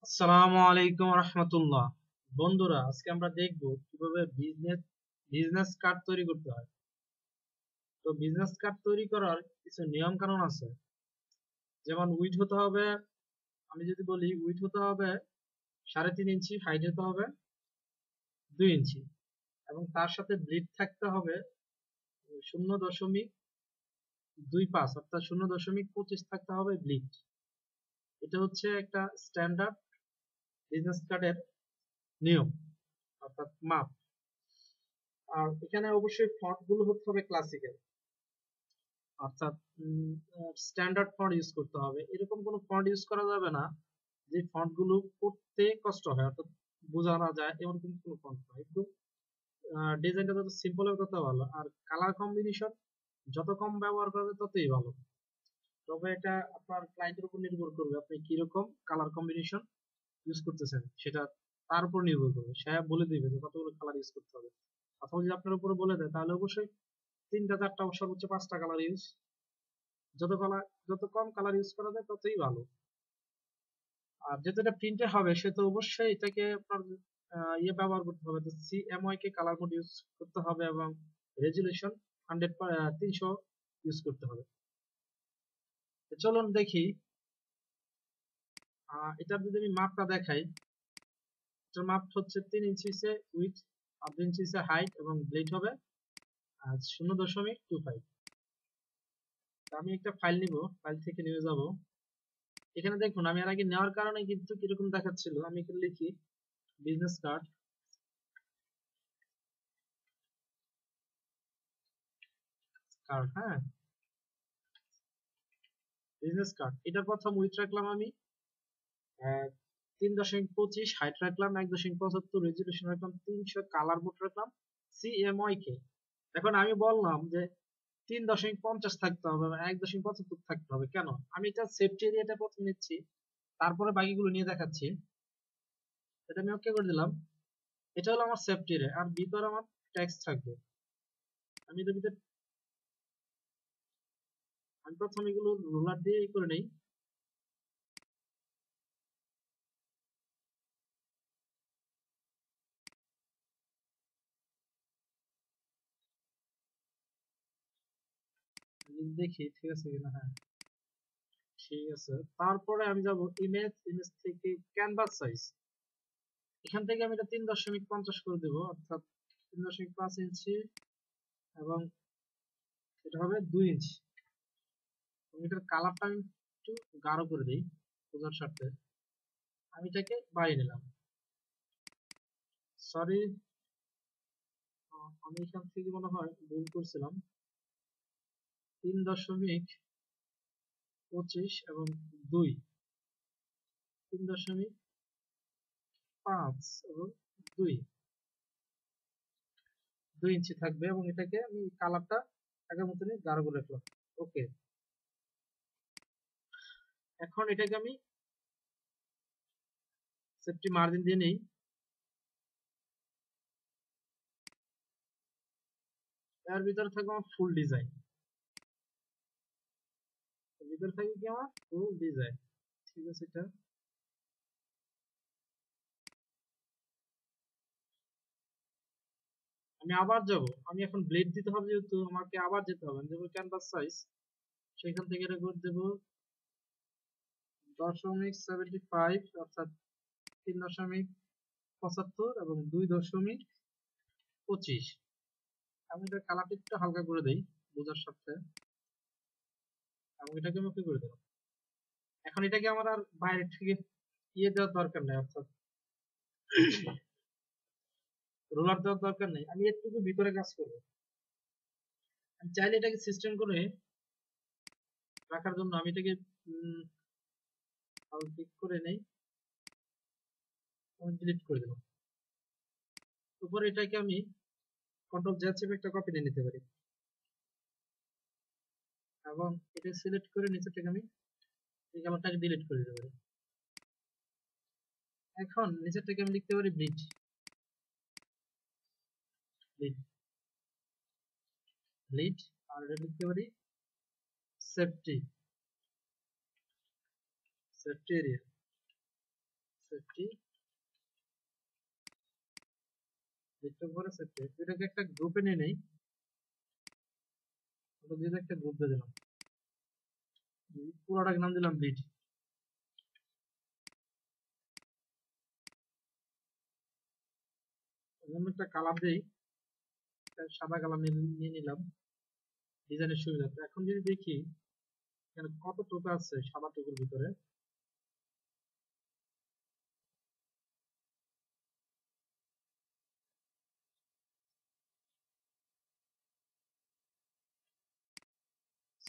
আসসালামু আলাইকুম রহমতুল্লাহ। বন্ধুরা, আজকে আমরা দেখব কিভাবে বিজনেস কার্ড তৈরি করতে হয়। তো বিজনেস কার্ড তৈরি করার কিছু নিয়ম কানুন আছে। যেমন উইড হতে হবে, আমি যদি বলি উইড হতে হবে 3.5 ইঞ্চি, হাইট হতে হবে 2 ইঞ্চি, এবং তার সাথে ব্লিড থাকতে হবে 0.25, অর্থাৎ 0.25 থাকতে হবে ব্লিড। এটা হচ্ছে একটা স্ট্যান্ডার্ড বিজনেস কার্ডের নিয়ম, অর্থাৎ মাপ। আর এখানে অবশ্যই ফন্ট গুলো হতে হবে ক্লাসিক্যাল, অর্থাৎ স্ট্যান্ডার্ড ফন্ট ইউজ করতে হবে। এরকম কোনো ফন্ট ইউজ করা যাবে না যে ফন্ট গুলো পড়তে কষ্ট হয়, অর্থাৎ বোঝা না যায়, এমন কিন্তু কোনো ফন্ট নয়। একটু ডিজাইনটা যত সিম্পল হবে তত ভালো, আর কালার কম্বিনেশন যত কম ব্যবহার করবে ততই ভালো। তবে এটা আপনার ক্লায়েন্টের উপর নির্ভর করবে, আপনি কিরকম কালার কম্বিনেশন ইউজ করতেছেন সেটা তার উপর নির্ভর করবে। সে বলে দিবে যে কতগুলো কালার ইউজ করতে হবে। অথবা যদি আপনার উপরে বলে দেয় তাহলে অবশ্যই 3টা 4টা, সর্বোচ্চ 5টা কালার ইউজ। যত কম কালার ইউজ করা যায় ততই ভালো। আর যেহেতু এটা প্রিন্টে হবে সে তো অবশ্যই এটাকে আপনার ব্যবহার করতে হবে, তো CMYK কালার মোড ইউজ করতে হবে, এবং রেজুলেশন 300 ইউজ করতে হবে। তো চলুন দেখি, এটার যদি আমি মাপটা দেখাই, এটার মাপ হচ্ছে 3 ইঞ্চি উইথ, আর 2 ইঞ্চি হাইট, এবং ব্লেড হবে 0.25। আমি একটা ফাইল নিব, ফাইল থেকে নিয়ে যাব। এখানে দেখুন আমি এর আগে নেওয়ার কারণে কিন্তু কিরকম দেখাচ্ছিল। আমি এখানে লিখি বিজনেস কার্ড, হ্যাঁ, বিজনেস কার্ড। এটার প্রথম উইথ রাখলাম আমি 3.25, হাইট রাখলাম 1.75, রেজুলেশন রাখলাম 300, কালার মোড রাখলাম CMYK। এখন আমি বললাম যে 3.50 থাকতে হবে, 1.75 থাকতে হবে। কেন? আমি এটা সেফটি এরিয়াটা প্রথম নিচ্ছি, তারপরে বাকিগুলো নিয়ে দেখাচ্ছি। এটা আমি ওকে করে দিলাম। এটা হলো আমার সেফটি এরিয়া, আর ভিতরে আমার টেক্সট থাকবে। আমি এটার ভিতরে আমি প্রথম এগুলো রুলার দিয়ে করে নেই। দেখি ঠিক আছে কিনা। হ্যাঁ, ঠিক আছে। তারপরে আমি যাব ইমেজ থেকে ক্যানভাস সাইজ। এখান থেকে আমি এটা 3.50 করে দেবো, অর্থাৎ 3.5 ইঞ্চি, এবং এটা হবে 2 ইঞ্চি। এটার কালারটা আমি একটু গাঢ় করে দিই বোঝার স্বার্থে। আমি এটাকে বাড়িয়ে নিলাম। সরি, আমি এখান থেকে মনে হয় ভুল করছিলাম। 3.25 এবং 2, 3.5 এবং 2, 2 ইঞ্চি থাকবে, এবং এটাকে আমি কালারটা আগের মতনই গাঢ় করে রাখলাম। ওকে, এখন এটাকে আমি সেফটি মার্জিন দিয়ে নেই। এর ভিতরে থাকবে আমার ফুল ডিজাইন, ভিতরে থাকবে কি আমার ফুল ডিজাইন। ঠিক আছে, এটা আমি আবার যাব। আমি এখন ব্লেড দিতে হবে, যেহেতু আমাকে আবার যেতে হবে। আমি দেবো ক্যানভাস সাইজ, সেখান থেকে এটা করে দেবো 0.75, অর্থাৎ 3.75 এবং 2.25। আমি এটা কালারটা একটু হালকা করে দেই বোঝার সাথে, এবং এটাকে আমি ওকে করে দেবো। এখন এটাকে আমার আর বাইরে থেকে দেওয়ার দরকার নেই, অর্থাৎ রোলার দেওয়ার দরকার নেই। আমি একটু ভিতরে কাজ করবো। আমি চাইলে এটাকে সিস্টেম করে রাখার জন্য আমি এটাকে ক্লিক করে নেই, ডিলিট করে দিলাম। উপরে এটাকে আমি কন্ট্রোল জেড চেপে একটা কপি নিয়ে নিতে পারি, এবং এটা সিলেক্ট করে নিচে থেকে আমি এই কালারটাকে ডিলিট করে দিতে পারি। এখন নিচের থেকে আমি লিখতে পারি ব্লিড, ব্লিড, ব্লিড, আর এটা লিখতে পারি সেফটি, সেফটি এরিয়া, সেফটি লিখতে পরে সেফটি এটাকে একটা গ্রুপে নিয়ে নেই। ওটা দিয়ে একটা গ্রুপ দিয়ে দিলাম, পুরোটাকে নাম দিলাম ব্লিড। একটা কালার দেই, সাদা কালার নিয়ে নিলাম ডিজাইনের সুবিধাতে। এখন যদি দেখি এখানে কত টোকা আছে সাদা টুকুর ভিতরে,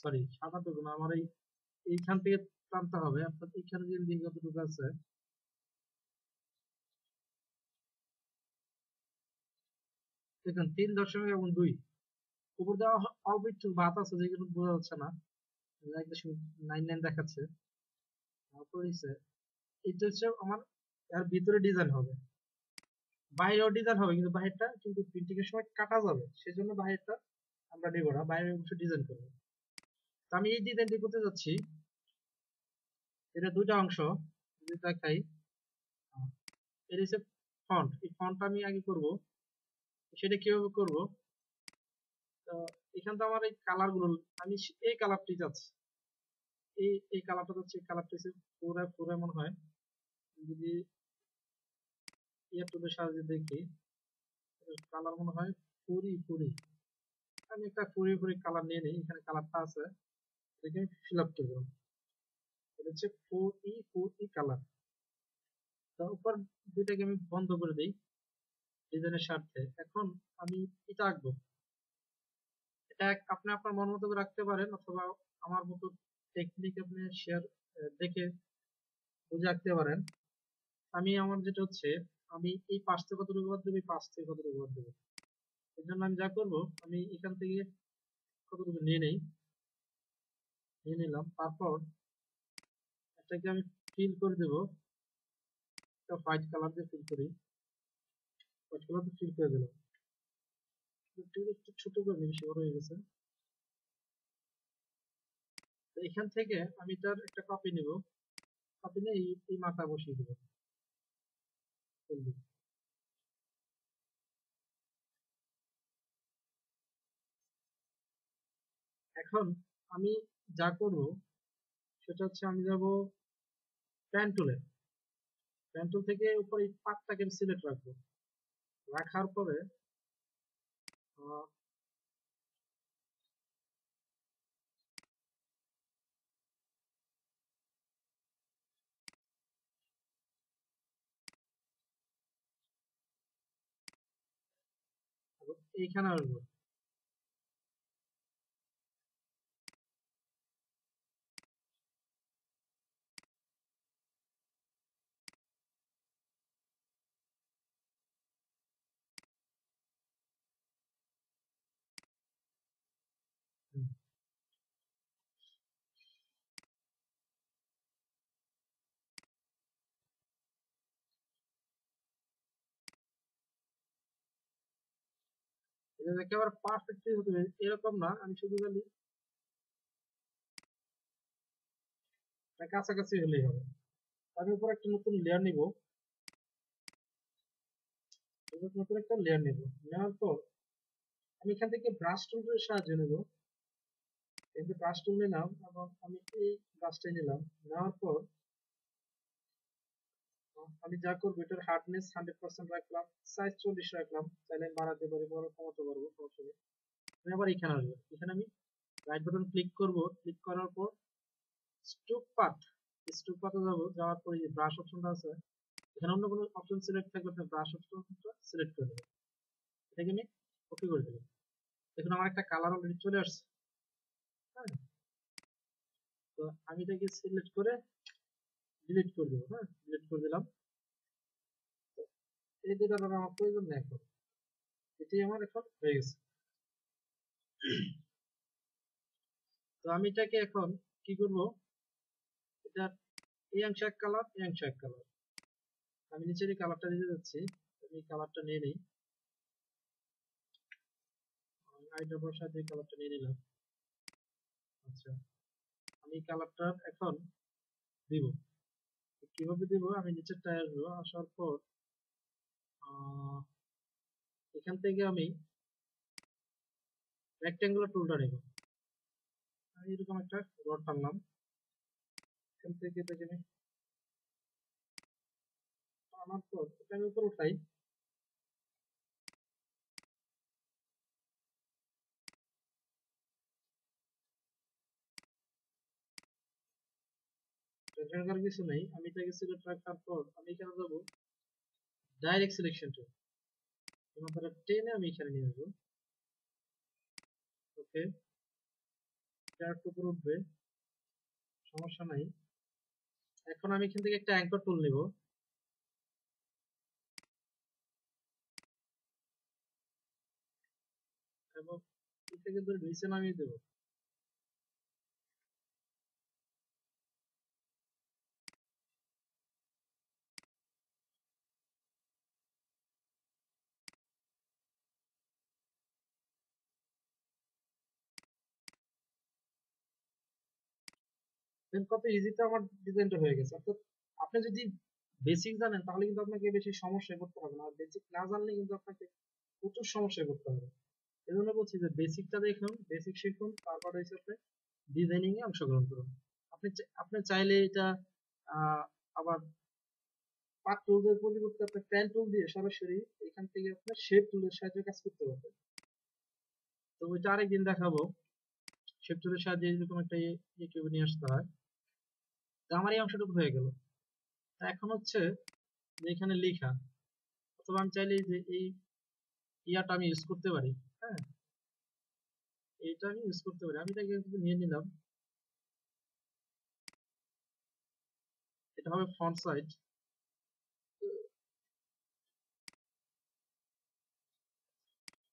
সরি সাদা টুকু না, আমার এইখান থেকে টানতে হবে। অর্থাৎ এইখানে যদি দেখি কত টোকা আছে, দেখুন 3.2 উপর দেওয়া অল্প একটু বাত আছে যেগুলো বোঝা যাচ্ছে না, 1.99 দেখাচ্ছে। তারপর এটা হচ্ছে আমার এর ভিতরে ডিজাইন হবে, বাইরেও ডিজাইন হবে, কিন্তু বাইরেটা কিন্তু প্রিন্টিং এর সময় কাটা যাবে, সেজন্য বাইরেটা আমরা নিব না, বাইরে অবশ্য ডিজাইন করবো। তো আমি এই ডিজাইনটি করতে যাচ্ছি। এটা দুইটা অংশ যদি দেখাই, এর হচ্ছে ফন্ট। এই ফন্ট আমি আগে করব, সেটা কিভাবে করব? তো এখান থেকে আমার এই কালার গুলো, আমি এই কালারটি যাচ্ছে, এই কালারটা হচ্ছে, এই কালারটা হচ্ছে পুরো পুরো মনে হয়। যদি ইয়ারটুদের সাহায্যে দেখি, কালার মনে হয় ফুরি ফুরি। আমি একটা ফুরি ফুরি কালার নিয়ে নিই, এখানে কালারটা আছে, এটাকে ফিল আপ করে দিলাম। এটা হচ্ছে ফোর ই কালার। তো উপর দুইটাকে আমি বন্ধ করে দিই ডিজাইনের স্বার্থে। এখন আমি এটা আঁকবো। এটা আপনি আপনার মন মতো করে রাখতে পারেন, অথবা আমার মতো টেকনিক আপনি শেয়ার দেখে বুঝে আঁকতে পারেন। আমি আমার যেটা হচ্ছে, আমি এই পাশ থেকে কতটুকু বাদ দেবো, এই পাশ থেকে কতটুকু বাদ দেবো। এর জন্য আমি যা করব, আমি এখান থেকে কতটুকু নিয়ে নেই, নিয়ে নিলাম। তারপর এটাকে আমি ফিল করে দেবো, একটা হোয়াইট কালার দিয়ে ফিল করি, হোয়াইট কালার দিয়ে ফিল করে দিলাম। একটু ছোট করে নিই, বেশি বড় হয়ে গেছে। তো এখান থেকে আমি তার একটা কপি নিব, কপি নিয়ে এই মাথা বসিয়ে দেবো। এখন আমি যা করব সেটা হচ্ছে, আমি যাব প্যান টুলে, প্যান টুল থেকে উপর এই পাতটাকে সিলেক্ট রাখবো। রাখার পরে আহ, এইখানে আসবো। হুম, এটা একেবারে পারফেক্টলি হতে হবে এরকম না, আমি শুধু খালি কাছাকাছি হলেই হবে। আমি উপর একটা নতুন লেয়ার নিব, নতুন একটা লেয়ার নিব। নেওয়ার পর আমি এখান থেকে ব্রাশ টুলের সাহায্য নেব। কিন্তু ব্রাশ টুল নিলাম এবং আমি এই ব্রাশটা নিলাম। নেওয়ার পর আমি যা করবো, এটার হার্ডনেস 100% রাখলাম, সাইজ 40 রাখলাম, চাইলে আমি বাড়াতে পারি, বড় কমাতে পারবো, সমস্যা নেই। আমি আবার এখানে আসবো, এখানে আমি রাইট বাটন ক্লিক করব। ক্লিক করার পর স্ট্রোক পাথ, স্ট্রোক পাথে যাবো। যাওয়ার পর এই যে ব্রাশ অপশনটা আছে, এখানে অন্য কোনো অপশন সিলেক্ট থাকলে আপনি ব্রাশ অপশনটা সিলেক্ট করে দেবেন। এটাকে আমি ওকে করে দেবেন। দেখুন আমার একটা কালার অলরেডি চলে আসছে। হ্যাঁ, তো আমি এটাকে সিলেক্ট করে ডিলিট করে দেবো। হ্যাঁ, ডিলিট করে দিলাম। তো এই দুটার আর আমার প্রয়োজন নেই এখন, এটাই আমার এখন হয়ে গেছে। তো আমি এটাকে এখন কি করব, এটা এই অংশ এক কালার, এই অংশ এক কালার। আমি নিচের এই কালারটা দিতে যাচ্ছি, আমি কালারটা নিয়ে নিই। আইড্রপের সাথে এই কালারটা নিয়ে নিলাম। আচ্ছা, আমি কালারটা এখন দিব, কিভাবে দেব, আমি নিচেরটায় আসবো, আসার পর এখান থেকে আমি রেক্টেঙ্গুলার টুলটা নেব। আমি এরকম একটা রড টানলাম, এখান থেকে এটাকে আমি টানার পর এটা আমি উপরে উঠাই, টেনশন করার কিছু নেই। আমি এটাকে সিলেক্ট রাখার পর আমি এখানে যাবো ডাইরেক্ট সিলেকশন টুল, মাথাটা টেনে আমি এখানে নিয়ে আসবো। ওকে, এটা একটু উপরে উঠবে, সমস্যা নাই। এখন আমি এখান থেকে একটা অ্যাঙ্কর টুল নিব এবং এটাকে ধরে নিচে নামিয়ে দেবো। দেন কত ইজিতে আমার ডিজাইনটা হয়ে গেছে। অর্থাৎ আপনি যদি বেসিক জানেন তাহলে কিন্তু আপনাকে বেশি সমস্যায় পড়তে হবে না, আর বেসিক না জানলে কিন্তু আপনাকে প্রচুর সমস্যায় পড়তে হবে। এই জন্য বলছি যে বেসিকটা দেখুন, বেসিক শিখুন, তারপর হচ্ছে আপনি ডিজাইনিং এ অংশগ্রহণ করুন। আপনি চাইলে এটা আহ, আবার পার্ট টুলসের পরিবর্তে আপনি পেন টুল দিয়ে সরাসরি এখান থেকে আপনার শেপ টুলের সাহায্যে কাজ করতে পারবেন। তো ওইটা আরেকদিন দেখাবো, শেপ টুলের সাহায্যে এরকম একটা ইয়ে কিভাবে নিয়ে আসতে হয়। তো আমার এই অংশটুকু হয়ে গেল। তা এখন হচ্ছে যে এখানে লেখা, অথবা আমি চাইলে যে এই ইয়াটা আমি ইউজ করতে পারি। হ্যাঁ, এইটা আমি ইউজ করতে পারি। আমি এটাকে কিন্তু নিয়ে নিলাম, এটা হবে ফন্ট সাইজ।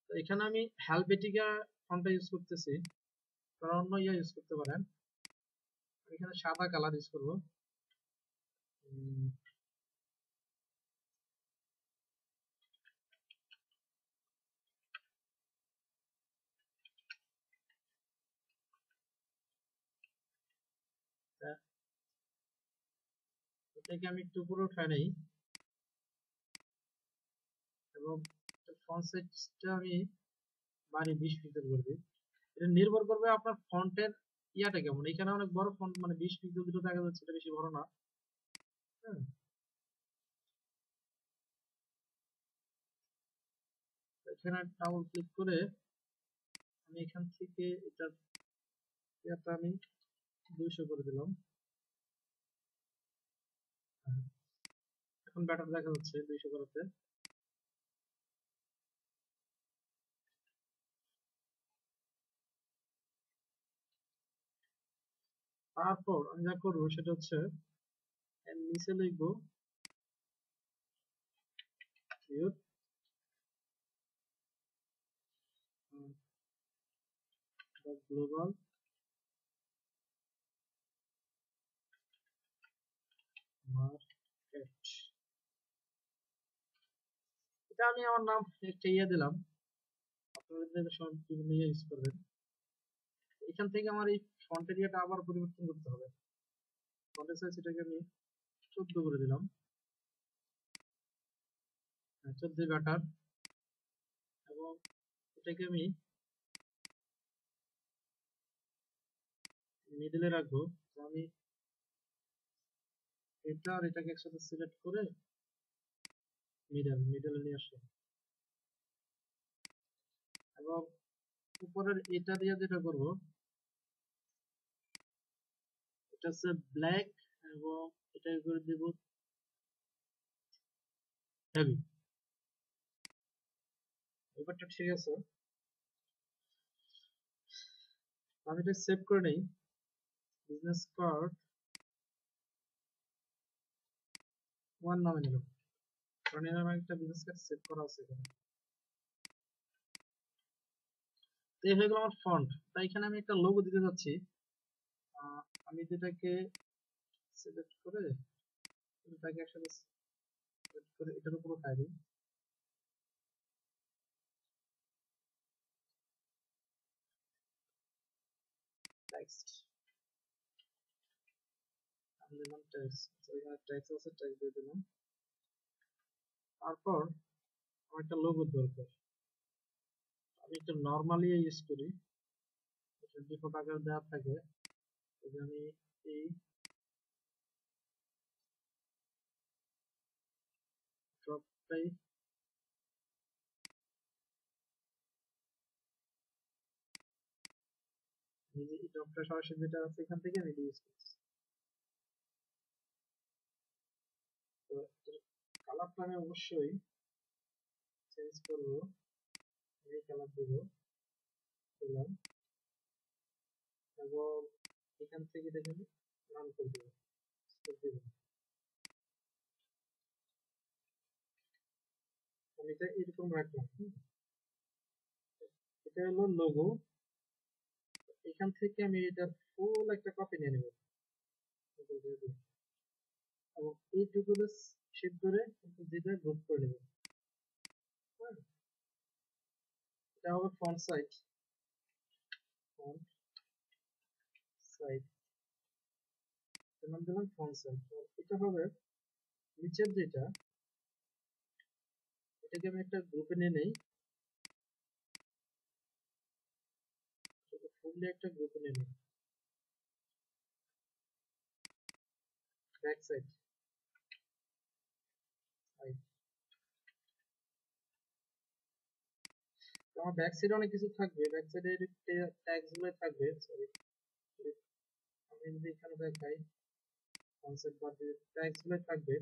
তো এখানে আমি হেলভেটিকা ফন্টটা ইউজ করতেছি, কারণ অন্য ইয়া ইউজ করতে পারেন। এখানে সাদা কালার ইউজ করবো। উম, তা এটাকে আমি একটু উপরে উঠাই নেই এবং ফন্ট সাইজটা আমি বাড়ি 20 পিক্সেল করে দিই। এটা নির্ভর করবে আপনার ফন্টের ইয়াটা কেমন। এখানে অনেক বড় ফন্ট, মানে 20 পিক্সেল দুটো দেখা যাচ্ছে, এটা বেশি বড় না। হ্যাঁ, এখানে ডাবল ক্লিক করে আমি এখান থেকে এটার ইয়াটা আমি 200 করে দিলাম। হ্যাঁ, এখন ব্যাটার দেখা যাচ্ছে 200 করাতে। তারপর আমি যা করবো সেটা হচ্ছে এর নিচে লিখবো গ্লোবাল মার্কেট। এটা আমি আমার নাম একটা ইয়ে দিলাম, আপনারা যদি সব বিভিন্ন ইয়ে ইউজ করবেন। এখান থেকে আমার এই ফন্ট এরিয়াটা আবার পরিবর্তন করতে হবে। ফন্টের সাইজ এটাকে আমি 14 করে দিলাম। 14 ব্যাটার, এবং এটাকে আমি মিডলে রাখবো। তো আমি এটা আর এটাকে একসাথে সিলেক্ট করে মিডলে নিয়ে আসলাম, এবং উপরের এটা দিয়ে যেটা করব এটা হচ্ছে ব্ল্যাক, এবং এটাকে করে দেব হেভি। ব্যাপারটা ঠিক আছে। আমি এটা সেভ করে নেই, বিজনেস কার্ড 1 নামে নিলাম, কারণ এর আমার একটা বিজনেস কার্ড সেভ করা আছে এখানে। তো এই হয়ে গেল আমার ফন্ট। তাই এখানে আমি একটা লোগো দিতে যাচ্ছি। আমি যেটাকে সিলেক্ট করে এটাকে একসাথে select করে এটার উপর উঠাই দিই। টেক্সট, আমি দিলাম টেক্সট, এখানে টেক্সট আছে, টেক্সট দিয়ে দিলাম। তারপর আমার একটা লোগো দরকার, আমি একটু নর্মালি ইউজ করি, ডিফল্ট আকার দেওয়া থাকে। আমি এই ড্রপটাই নিজে, এই ড্রপটা সরাসরি যেটা আছে এখান থেকে আমি ইউজ করছি। তো কালারটা আমি অবশ্যই চেঞ্জ করব, এই কালার দেব, দিলাম, এবং এখান থেকে দেখেন রান করে দেব, আমি এটা এরকম রাখলাম। এটা হলো লোগো, এখান থেকে আমি এটার ফুল একটা কপি নিয়ে নেব এবং এইটুকু শেপ ধরে যেটা গ্রুপ করে নেব। হ্যাঁ, এটা হবে ফন্ট সাইজ, ফন্ট সাইজ নাম দিলাম ফন্ট সাইজ। এটা হবে নিচের যেটা, এটাকে আমি একটা গ্রুপে নিয়ে নেই, ফুললি একটা গ্রুপে নিয়ে নেই। ব্যাক সাইড, আমার ব্যাক সাইডে অনেক কিছু থাকবে, ব্যাক সাইডে ট্যাগস গুলো থাকবে, সরি আমি যদি এখানে দেখাই কনসেপ্ট বার দিয়ে ট্যাগস গুলো থাকবে,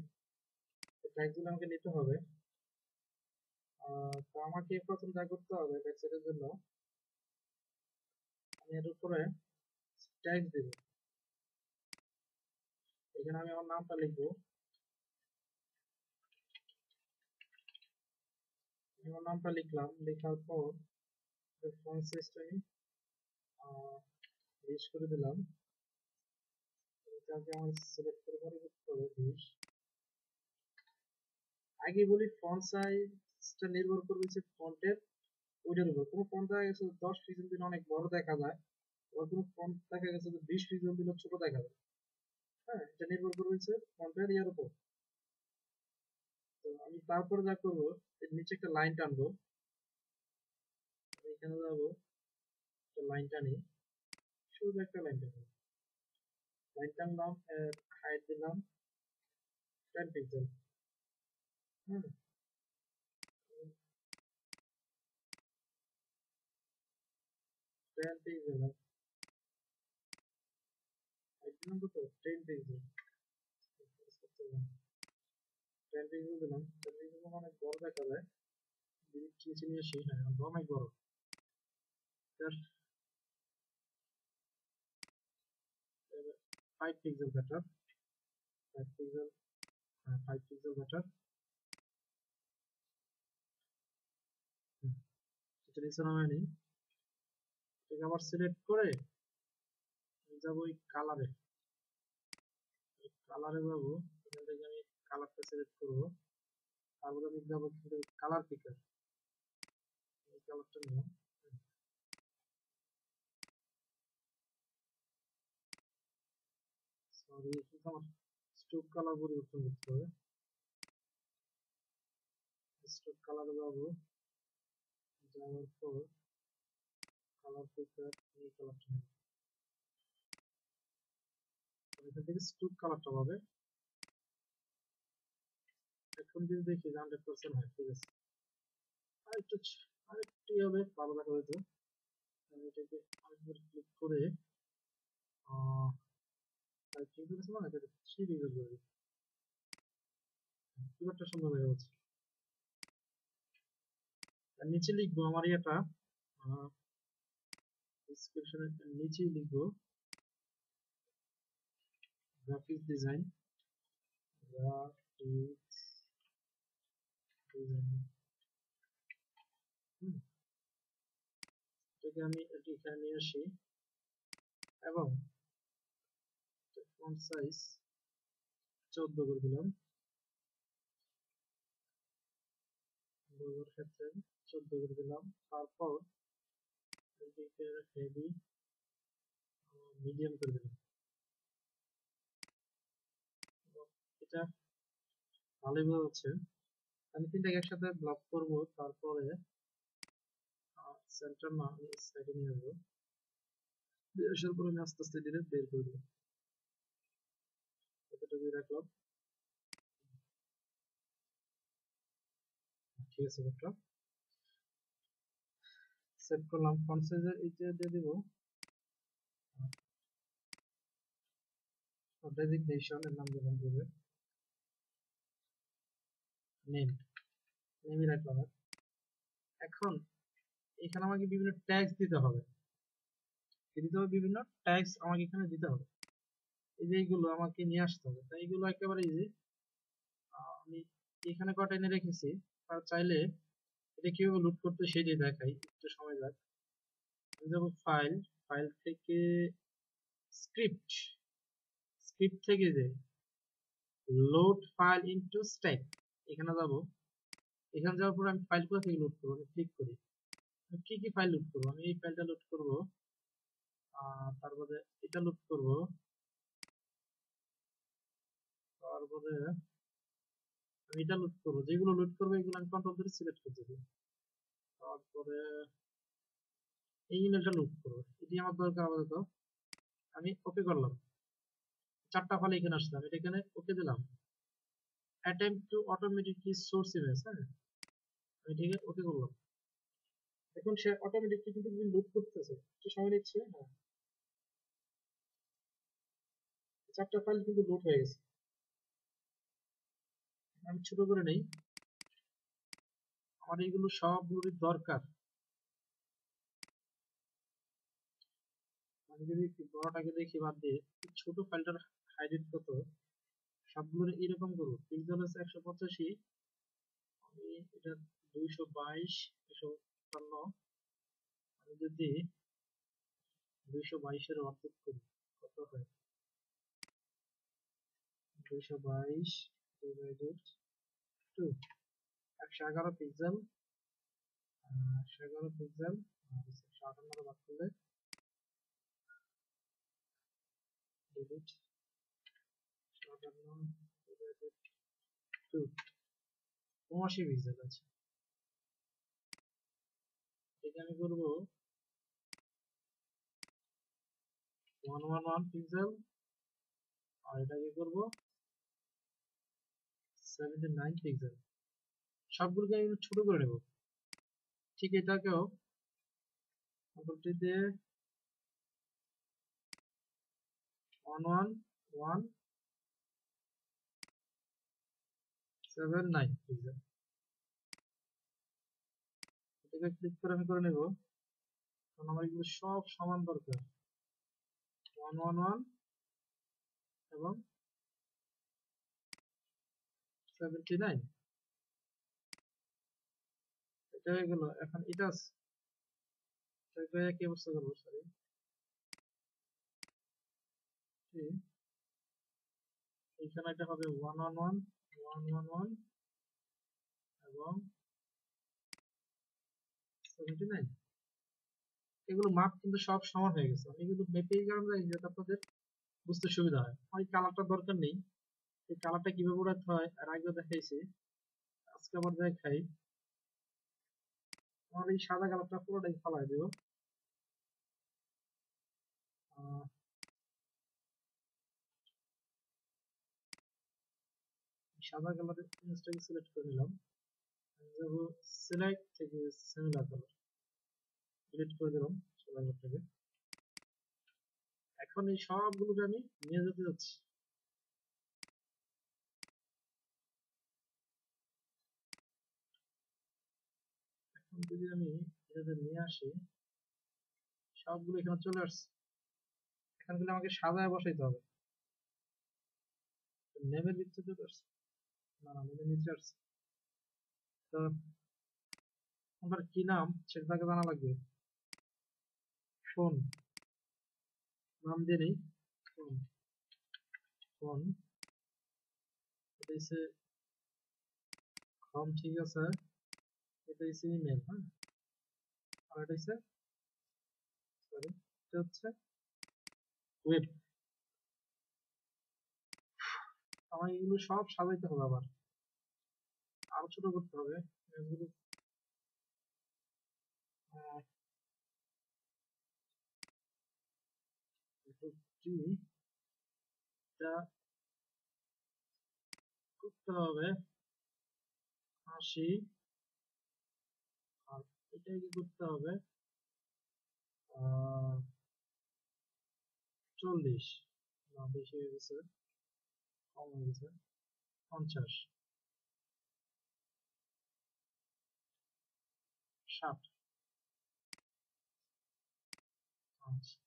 ট্যাগস গুলো আমাকে নিতে হবে। তো আমাকে প্রথম যা করতে হবে ব্যাক সাইডের জন্য, আমি এর উপরে ট্যাগ দেব, এখানে আমি আমার নামটা লিখবো, আমার নামটা লিখলাম, লেখার পর ফন্ট সাইজটা আমি 20 করে দিলাম, এটাকে আমার সিলেক্ট করে পরে করতে হবে 20। আগে বলি ফন্ট সাইজটা নির্ভর করবে যে ফন্টের ওইটার উপর, কোনো ফন্ট দেখা গেছে 10 পিক্সেল দিলে অনেক বড় দেখা যায়, আবার কোনো ফন্ট দেখা গেছে 20 পিক্সেল দিলে ছোট দেখা যায়। হ্যাঁ, এটা নির্ভর করবে হচ্ছে ফন্টের ইয়ার উপর। তো আমি তারপরে যা করবো, এর নিচে একটা লাইন টানবো, আমি এখানে যাবো, একটা লাইন টানি, শুধু একটা লাইন টানবো, লাইন টানলাম, হাইট দিলাম 10 পিক্সেল। হ্যাঁ, 10 পিক্সেল, হাইট দিলাম কত, 10 পিক্সেল, 10 পিক্সেল দিলাম, 10 পিক্সেল অনেক বড় দেখা যায়, নিচে নিয়ে আসি, হ্যাঁ অনেক বড়, 5 pixel better, 5 pixel, 5 pixel better. এটা নিচে নামাই নিই, এটাকে আবার সিলেক্ট করে যাবো ওই কালারে, কালারে যাবো, এখান থেকে আমি কালারটা সিলেক্ট করবো, তারপরে আমি যাবো কালার পিকার, এই কালারটা নিলাম, সরি কিন্তু আমার স্ট্রোক কালার পরিবর্তন করতে হবে, স্ট্রোক কালারে যাবো, যাওয়ার পর কালার পিকার, এই কালারটা নিলাম, এখান থেকে স্ট্রোক কালারটা পাবে। এখন যদি দেখি 100% হয়, ঠিক আছে, আরেকটু আরেকটু হবে ভালো দেখা হয়তো, আমি এটাকে আরেকবার ক্লিক করে ঠিক আছে না, এটা 3 ডিগ্রি করে দিই, খুব একটা সুন্দর হয়ে যাচ্ছে। আর নিচে লিখবো আমার ইয়েটা, ডিসক্রিপশনের নিচেই লিখবো গ্রাফিক্স ডিজাইন, গ্রাফিক্স ডিজাইন, এটাকে আমি এখানে নিয়ে আসি এবং ফন্ট সাইজ 14 করে দিলাম, লোগোর ক্ষেত্রে 14 করে দিলাম। তারপর এদিকে হেভি মিডিয়াম করে দিলাম, এটা ভালোই বোঝা যাচ্ছে। আমি তিনটাকে একসাথে ব্লক করব, তারপরে সেন্টার না সাইডে নিয়ে আসবো, দিয়ে আসার পরে আমি আস্তে আস্তে এটা বের করে দেবো। এতটুকুই রাখলাম, ঠিক আছে। এটা সেভ করলাম। ফন্ট সাইজের এটা দিয়ে দিব ডেজিগনেশন, এর নাম দেবেন হবে নেম, নেমই রাখলাম। এখন এখানে আমাকে বিভিন্ন ট্যাগস দিতে হবে, বিভিন্ন ট্যাগস আমাকে এখানে দিতে হবে। এই যে এইগুলো আমাকে নিয়ে আসতে হবে, তাই এইগুলো একেবারে ইজি। আমি এখানে কটা এনে রেখেছি, আর চাইলে এটা কিভাবে লুট করতে সেটাই দেখাই, একটু সময় যাক। আমি যাবো ফাইল, ফাইল থেকে স্ক্রিপ্ট, স্ক্রিপ্ট থেকে যে লোড ফাইল ইনটু স্ট্যাক, এখানে যাব। এখানে যাওয়ার পর আমি ফাইল কোথা থেকে লোড করবো, আমি ক্লিক করি। কি কি ফাইল লোড করবো, আমি এই ফাইলটা লোড করবো, তারপরে এটা লোড করবো, তারপরে আমি এটা লোড করবো। যেগুলো লোড করবো এগুলো আমি কন্ট্রোল ধরে সিলেক্ট করতেছি। তারপরে এই ইমেলটা লোড করবো, এটি আমার দরকার আপাতত। আমি ওকে করলাম, 4টা ফাইল এখানে আসছে, আমি এখানে ওকে দিলাম। attempt to automatically source image, হ্যাঁ আমি ঠিক ওকে করলাম। এখন সে অটোমেটিকলি কিন্তু লোড করতেছে, একটু সময় নিচ্ছে। হ্যাঁ, 4টা ফাইল কিন্তু লোড হয়ে গেছে। আমি ছোট করে নেই, আমার এইগুলো সবগুলোরই দরকার। আমি যদি বড়টাকে দেখি বাদ দিয়ে ছোট ফাইলটার হাইলাইট কত, সবগুলো এরকম করবো। পিক্সেল হচ্ছে 185, আমি এটা 222, 155। আমি যদি 222-এর অর্ধেক করি কত হয়, 222 ডিভাইডেড 2, 111 পিক্সেল, 111 পিক্সেল 158 বাদ করলে ডিলিট 158 ডিভাইডেড 2, 79 পিক্সেল আছে। এটা আমি করবো 111 পিক্সেল, আর এটাকে করবো 79 পিক্সেল। সবগুলোকে আমি ছোট করে নেব। ঠিক এটাকেও কন্ট্রোল দিয়ে 11179 পিক্সেল, এটাকে ক্লিক করে আমি করে নেব। কারণ আমার এগুলো সব সমান দরকার, 111 এবং 79। এটা হয়ে গেল। এখন এটা কি অবস্থা করবো, সরি, এইখানে এটা হবে 111 111 এবং 79। এগুলো মাপ কিন্তু সব সমান হয়ে গেছে। আমি কিন্তু মেপে এই কারণে যাই যাতে আপনাদের বুঝতে সুবিধা হয়। আমার এই কালারটা দরকার নেই, এই কালারটা কিভাবে উড়াতে হয় আর আগে দেখাইছি, আজকে আবার দেখাই। আমার এই সাদা কালারটা পুরোটাই ফালাই দেব। সাদা কালারের ইমেজটাকে সিলেক্ট করে নিলাম। আমি যাবো সিলেক্ট থেকে সিমিলার কালার, ডিলিট করে দিলাম সাদা কালারটাকে। এখন এই সবগুলোকে আমি নিয়ে যেতে যাচ্ছি। এখন যদি আমি এটাতে নিয়ে আসি, সবগুলো এখানে চলে আসছে। এখন কিন্তু আমাকে সাজায় বসাইতে হবে। নেমের নিচে চলে আসছে, না না নেমের নিচে আসছে। তো আমার কি নাম সেটা তাকে জানা লাগবে। ফোন, নাম দিয়ে নেই, ফোন, ফোন, এটা হচ্ছে ফর্ম, ঠিক আছে। এটা হচ্ছে ইমেল, হ্যাঁ, আর এটা হচ্ছে, সরি, এটা হচ্ছে ওয়েব। আমার এগুলো সব সাজাইতে হবে, আবার আরো ছোট করতে হবে এগুলো। আহ, একটু এটা করতে হবে 80, আর এটা কি করতে হবে 40, না বেশি হয়ে গেছে, কম হয়ে গেছে, 50, 60, আচ্ছা।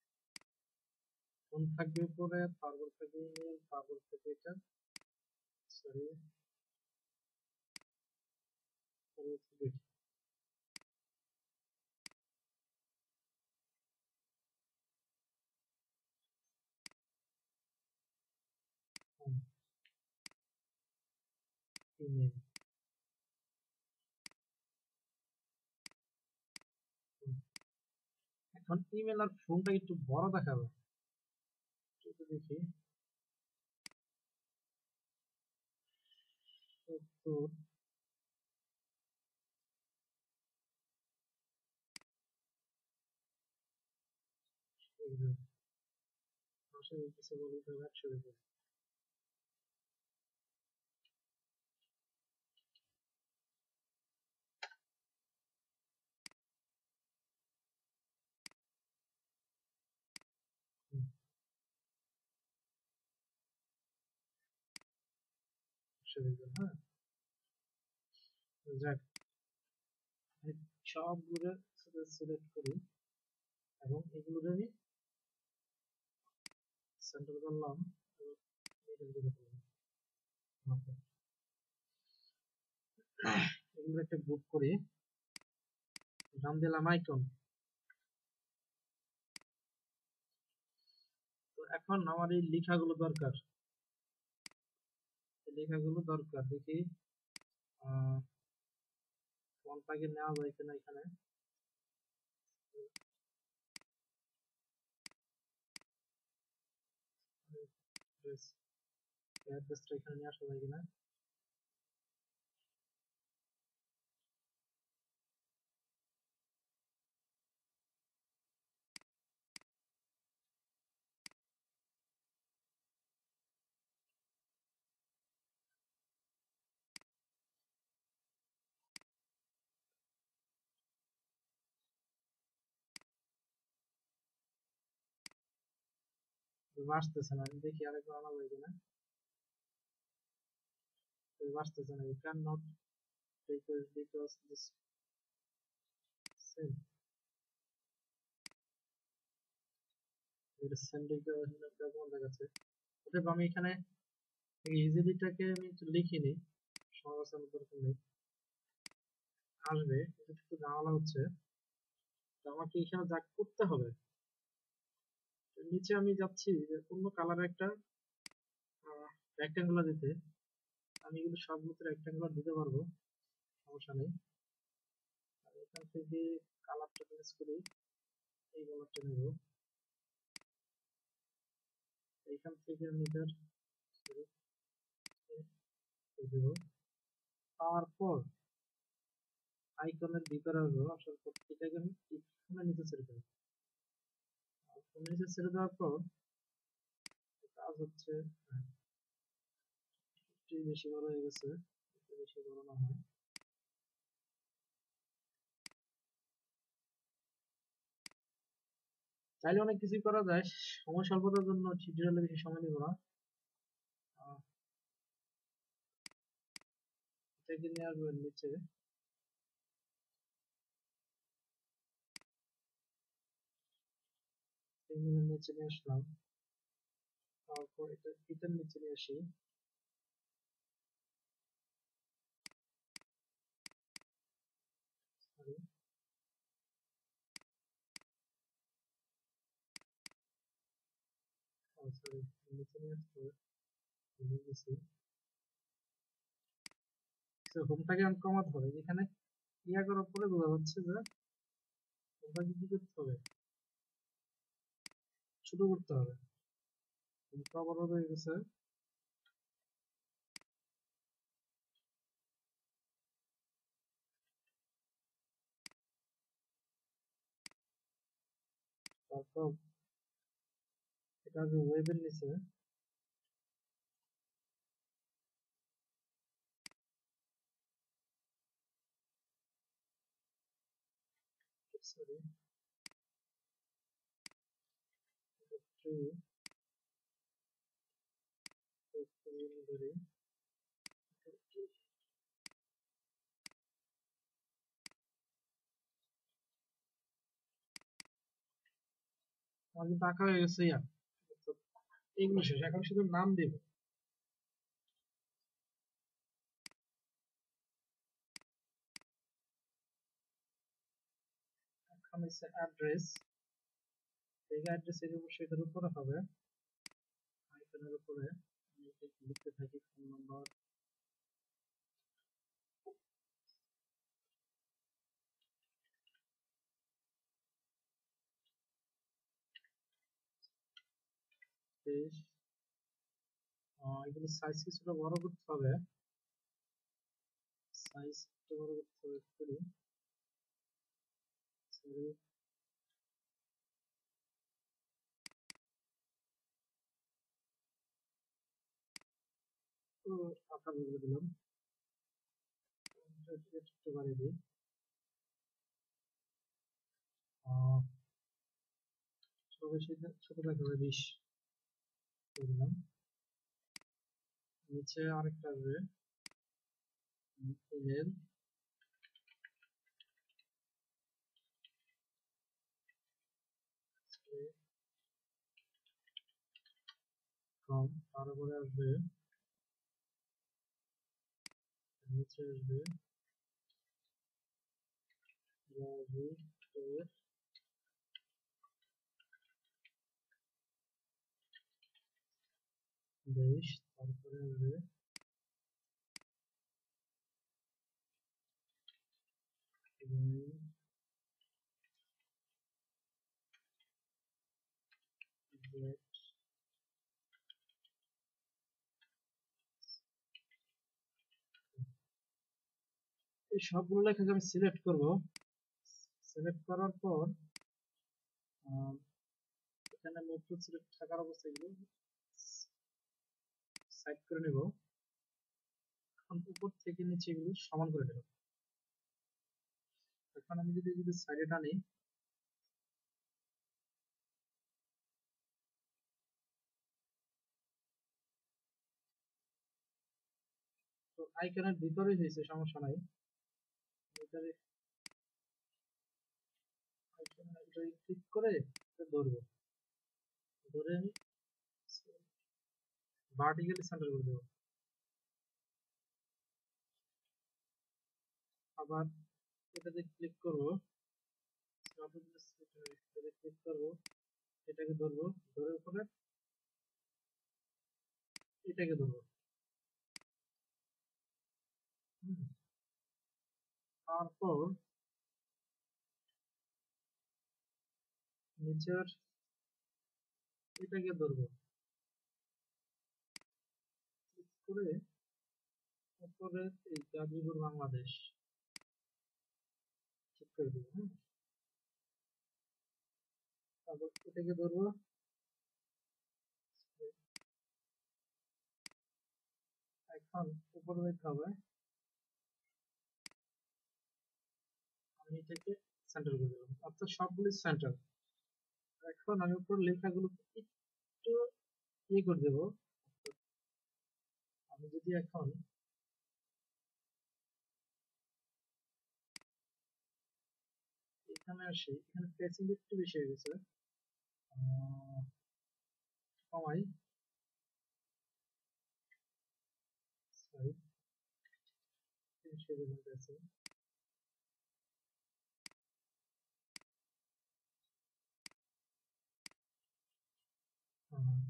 কোন থাকবে পরে, তারপর থাকবে ইমেল, তারপর থাকবে এটা, সরি, পরবর্তী ইমেল। এখন ইমেল আর ফোনটা একটু বড় দেখাবে, একটু দেখি। 70, কিছু বলতে হবে 100 দিকে। হুম, 100 দিকে, হ্যাঁ। যাক, আমি সবগুলো সিলেক্ট করি এবং এগুলোর আমি সেন্টার করলাম এবং মিডল করে ফেললাম। Okay, এগুলো একটা গ্রুপ করি, নাম দিলাম আইকন। তো এখন আমার এই লেখাগুলো দরকার, এই লেখাগুলো দরকার, দেখি ফন্টটাকে নেওয়া যায় কিনা এখানে। অ্যাড্রেসটা এখানে নিয়ে আসা যায় কিনা। আসতেছে না, আমি দেখি আরেকবার আনা যায় কিনা। আসতেছে না, you cannot request because this same, এটা সেন্ডিং কেমন দেখাচ্ছে। অতএব আমি এখানে ইজিলিটাকে আমি একটু লিখে নিই, সমালোচনার দরকার নেই, আসবে, এটা একটু ঝামেলা হচ্ছে। তো আমাকে এখানে যা করতে হবে, তো নিচে আমি যাচ্ছি যে অন্য কালার একটা রেক্টাঙ্গুলার দিতে, আমি এগুলো সবগুলোতে রেক্টাঙ্গুলার দিতে পারবো, সমস্যা নেই। আর এখান থেকে কালারটা চেঞ্জ করি, এই কালারটা নেব, এইখান থেকে আমি এটার দেবো। তারপর আইকনের ভিতরে আসবো, আসার পর এটাকে আমি ফোনের নিচে ছেড়ে দেবো। ফোনের নিচে ছেড়ে দেওয়ার পর কাজ হচ্ছে, হ্যাঁ, একটু বেশি বড় হয়ে গেছে, একটু বেশি বড় না হয়। চাইলে অনেক কিছুই করা যায়, সময় স্বল্পতার জন্য টিউটোরিয়ালে বেশি সময় নিব না। আহ, এটাকে নিয়ে আসবো এর নিচে, এর নিচে নিয়ে আসলাম। তারপর এটার নিচে নিয়ে আসি, সরি, সরি, নিচে নিয়ে আসতে হবে, ভুলে গেছি। হোমটাকে আমি কমাতে হবে, যেখানে ইয়া করার পরে বোঝা যাচ্ছে যে হোমটাকে কি করতে হবে, ছোট করতে হবে। হোমটা বড় হয়ে গেছে, তো এটা হবে ওয়েবের নিচে, সরি, ট্রি ধরি, আমার কিন্তু আঁকা হয়ে গেছে ইয়া। তো এগুলো শেষ, এখন শুধু নাম দিব। এখন হচ্ছে অ্যাড্রেস, এই অ্যাড্রেস এর উপর সেটার উপরে হবে, আইকনের উপরে আমি এটা লিখতে থাকি ফোন নাম্বার, দেশ, এগুলো সাইজ কিছুটা বড় করতে হবে, সাইজ বড় করতে হবে একটু, সরি, তো 58 করে দিলাম, একটু বাড়িয়ে দিই, ছোট বেশি ছোট দেখাবে 20 করে দিলাম। নিচে আরেকটা আসবে, ইমেল, কম, তারপরে আসবে, নিচে আসবে রাজু তোর দেশ, তারপরে আসবে এই সবগুলো লেখাকে আমি সিলেক্ট করব, সিলেক্ট করার পর এখানে মুভ টু সিলেক্ট থাকার অবস্থায় এগুলো সাইড করে নেব, এখন উপর থেকে নিচে এগুলো সমান করে নেব। এখন আমি যদি যদি সাইডে টানি, তো আইকনের ভিতরেই হয়েছে, সমস্যা নাই, ভিতরে আইকনের ভিতরে ক্লিক করে এটা ধরবো, ধরে আমি ভার্টিক্যালি সেন্টার করে দেবো, আবার এটাতে ক্লিক করব, এটাতে ক্লিক করব, এটাকে ধরবো, ধরে উপরে এটাকে ধরবো, হুম, তারপর নিচের এটাকে ধরবো, ক্লিক করে উপরে এই গাজীপুর বাংলাদেশ ঠিক করে দেবো, হ্যাঁ, তারপর এটাকে ধরবো, এখন উপরে দেখতে হবে, আমি এটাকে সেন্টার করে দিলাম, অর্থাৎ সবগুলি সেন্টার। এখন আমি উপর লেখাগুলো একটু ইয়ে করে দেবো, আমি যদি এখন এখানে আসি, এখানে স্পেসিং একটু বেশি হয়ে গেছে, কমাই, সরি, 300 এর আছে,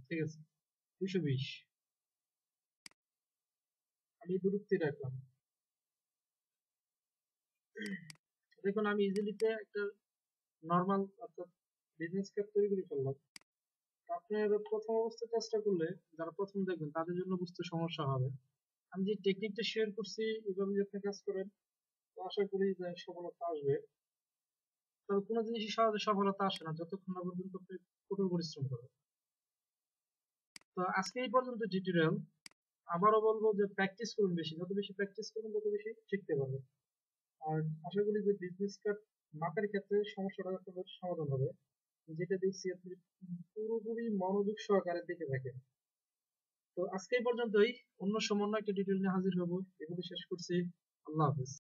ঠিক আছে, 220 আমি দূরত্বে রাখলাম। দেখুন আমি ইজিলিতে একটা নর্মাল অর্থাৎ বিজনেস কার্ড তৈরি করে ফেললাম। আপনার প্রথম অবস্থায় চেষ্টা করলে, যারা প্রথম দেখবেন তাদের জন্য বুঝতে সমস্যা হবে। আমি যে টেকনিকটা শেয়ার করছি এভাবে যদি আপনি কাজ করেন, তো আশা করি যে সফলতা আসবে। তবে কোনো জিনিসই সহজে সফলতা আসে না যতক্ষণ না পর্যন্ত আপনি কঠোর পরিশ্রম করবেন। তো আজকে এই পর্যন্ত টিউটোরিয়াল। আবারও বলবো যে প্র্যাকটিস করুন বেশি, যত বেশি প্র্যাকটিস করুন তত বেশি শিখতে পারবেন। আর আশা করি যে বিজনেস কার্ড মাপের ক্ষেত্রে সমস্যাটা আপনাদের সমাধান হবে। যেটা দেখছি আপনি পুরোপুরি মনোযোগ সহকারে দেখে থাকেন। তো আজকে এই পর্যন্তই, অন্য সময় অন্য একটা ডিটেল নিয়ে হাজির হবো। এগুলো শেষ করছি। আল্লাহ হাফেজ।